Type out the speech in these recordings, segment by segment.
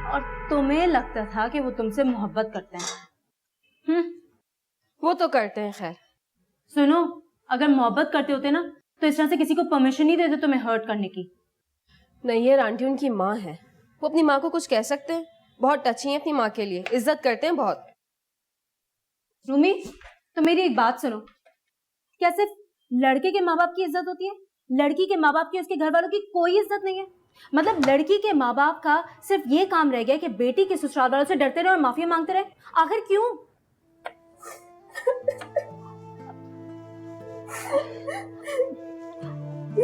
और तुम्हें लगता था कि वो तुमसे मोहब्बत करते हैं। वो तो करते हैं। खैर सुनो, अगर मोहब्बत करते होते ना तो इस तरह से किसी को परमिशन नहीं देते तुम्हें हर्ट करने की। नैयर आंटी उनकी माँ है, वो अपनी माँ को कुछ कह सकते हैं? बहुत टची हैं अपनी माँ के लिए, इज्जत करते हैं बहुत। रूमी, तो मेरी एक बात सुनो, क्या सिर्फ लड़के के माँ बाप की इज्जत होती है? लड़की के माँ बाप की, उसके घर वालों की कोई इज्जत नहीं है? मतलब लड़की के माँ बाप का सिर्फ ये काम रह गया कि बेटी के ससुराल वालों से डरते रहे और माफी मांगते रहे? आखिर क्यों?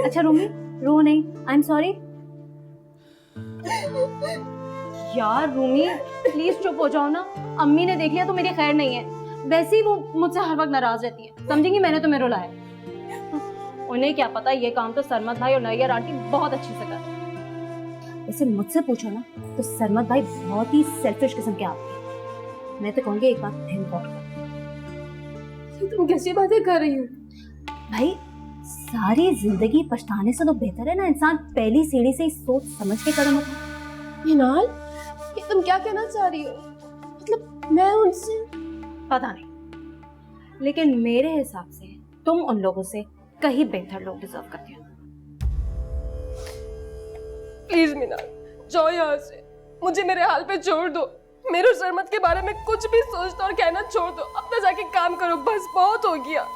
अच्छा रूमी, रो नहीं, आई एम सॉरी। यार रूमी प्लीज चुप हो जाओ ना, अम्मी ने देख लिया तो मेरी खैर नहीं है। वैसे ही वो मुझसे हर वक्त नाराज रहती है, समझेंगी मैंने तुम्हें रुलाया। उन्हें क्या पता ये काम तो सरमत भाई और नैयर आंटी बहुत अच्छी से कर। वैसे मुझसे पूछो ना तो सरमत भाई बहुत ही सेल्फिश किस्म के आदमी हैं। मैं तो कहूंगी एक बात थिंक कर। तुम कैसी बातें कर रही हो? भाई सारी जिंदगी पछताने से तो बेहतर है ना इंसान पहली सीढ़ी से ही सोच समझ के कदम उठाए। मिनाल, ये तुम क्या कहना चाह रही हो? मतलब मैं उनसे पता नहीं, लेकिन मेरे हिसाब से तुम उन लोगों से कहीं बेहतर लोग डिजर्व करती हो। प्लीज मिनाल, जाओ यहाँ से, मुझे मेरे हाल पे छोड़ दो। मेरे और सरमत के बारे में कुछ भी सोचना और कहना छोड़ दो। अपना जाके काम करो, बस बहुत हो गया।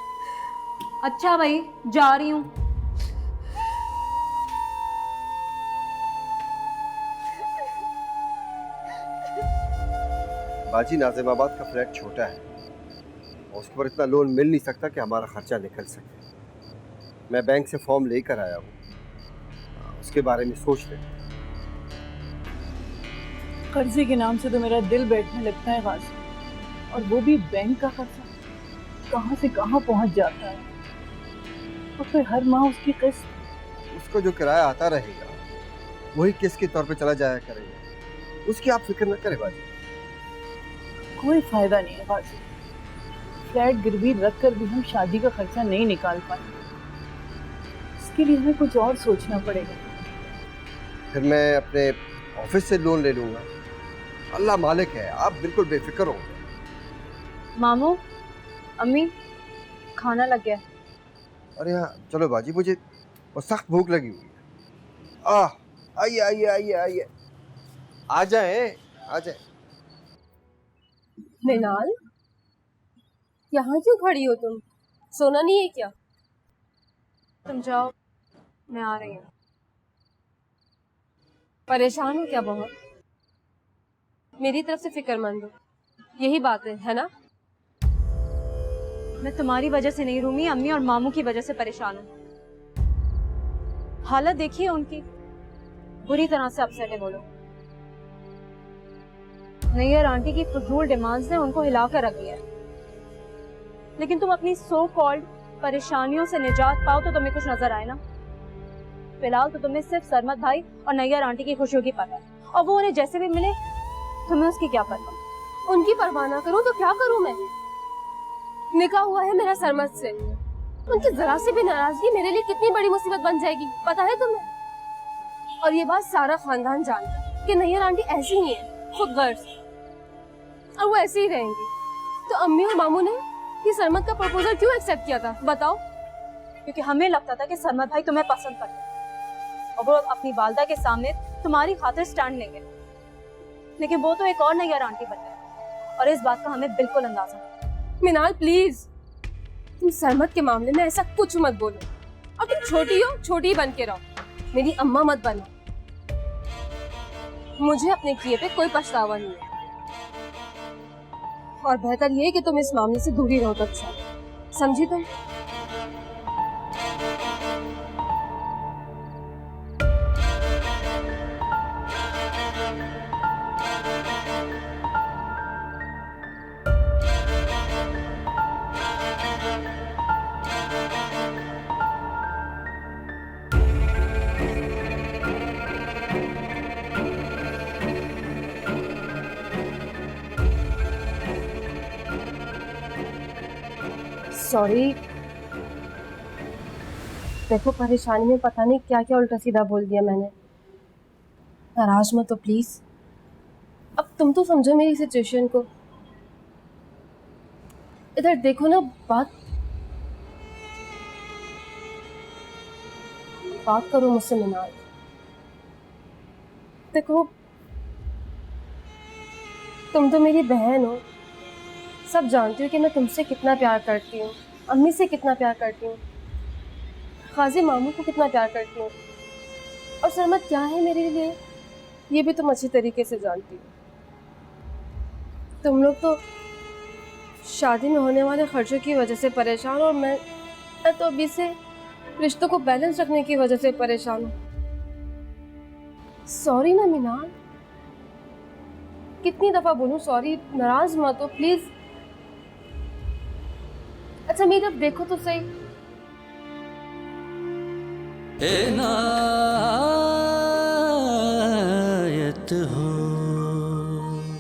अच्छा भाई, जा रही हूँ। बाजी, नाजिमाबाद का फ्लैट छोटा है और उसके ऊपर इतना लोन मिल नहीं सकता कि हमारा खर्चा निकल सके। मैं बैंक से फॉर्म लेकर आया हूँ, उसके बारे में सोच ले। कर्जे के नाम से तो मेरा दिल बैठने लगता है गाजी, और वो भी बैंक का खर्चा कहाँ से कहाँ पहुँच जाता है। और फिर हर माह उसकी किस्त। उसको जो किराया आता रहेगा वही किस्त के तौर पे चला जाया करेगा, उसकी आप फिक्र न करें बाजी। कोई फायदा नहीं है गाजी, फ्लैट गिरवी रख कर भी हम शादी का खर्चा नहीं निकाल पाएंगे। इसके लिए हमें कुछ और सोचना पड़ेगा। फिर मैं अपने ऑफिस से लोन ले लूंगा। अल्लाह मालिक है, आप बिल्कुल बेफिक्र हो। मामू, अम्मी, खाना लग गया। अरे हाँ चलो बाजी, मुझे वो सख्त भूख लगी हुई है। आइए आइए आइए आइए, आ जाए आ जाए। मिनाल, यहाँ क्यों खड़ी हो तुम? सोना नहीं है क्या? तुम जाओ, मैं आ रही हूँ। परेशान हो क्या बहुत? मेरी तरफ से फिक्रमंद हो, यही बात है ना? मैं तुम्हारी वजह से नहीं रूमी, अम्मी और मामू की वजह से परेशान हूँ। हालत देखिए उनकी, बुरी तरह से अपसेट है वो लोग। नैयर आंटी की फजूल डिमांड्स ने उनको हिला कर रख दिया। लेकिन तुम अपनी सो कॉल्ड परेशानियों से निजात पाओ तो तुम्हें कुछ नजर आए ना। फिलहाल तो तुम्हें सिर्फ सरमत भाई और नैयर आंटी की खुशियों की परवाह है, और वो उन्हें जैसे भी मिले तुम्हें उसकी क्या परवाह? उनकी परवाह ना करूं तो क्या करूं मैं? निकाह हुआ है मेरा सरमत से, उनकी जरा सी भी नाराजगी मेरे लिए कितनी बड़ी मुसीबत बन जाएगी, पता है तुम्हें? और ये बात सारा खानदान जानता है कि नैयर आंटी ऐसी ही है, खुद गर्ज, और वो ऐसे ही रहेंगी। तो अम्मी और मामू ने ये सरमत का प्रपोजल क्यों एक्सेप्ट किया था बताओ? क्योंकि हमें लगता था कि सरमत भाई तुम्हें पसंद करते हैं और वो अपनी वालदा के सामने तुम्हारी खातिर स्टैंड लेंगे। लेकिन वो तो एक और नैयर आंटी बन गई और इस बात का हमें बिल्कुल अंदाजा नहीं। मिनाल प्लीज, तुम सरमत के मामले में ऐसा कुछ मत बोलो। और तुम छोटी हो, छोटी ही बन के रहो, मेरी अम्मा मत बनो। मुझे अपने किए पे कोई पछतावा नहीं है, और बेहतर ये है कि तुम इस मामले से दूर ही रहो तो अच्छा, समझी तुम? सॉरी, देखो परेशानी में पता नहीं क्या क्या उल्टा सीधा बोल दिया मैंने, नाराज मत हो प्लीज। तुम तो समझो मेरी सिचुएशन को। इधर देखो ना, बात करो मुझसे मिनाल। देखो, तुम तो मेरी बहन हो, सब जानती हो कि मैं तुमसे कितना प्यार करती हूँ, अम्मी से कितना प्यार करती हूँ, खाजी मामू को कितना प्यार करती हूँ, और सरमत क्या है मेरे लिए ये भी तुम अच्छी तरीके से जानती हो। तुम लोग तो शादी में होने वाले खर्चों की वजह से परेशान, और मैं तो अभी से रिश्तों को बैलेंस रखने की वजह से परेशान हूँ। सॉरी ना मिनाल, कितनी दफा बोलूं सॉरी, नाराज मत हो प्लीज। अच्छा मेरी तरफ देखो तो सही।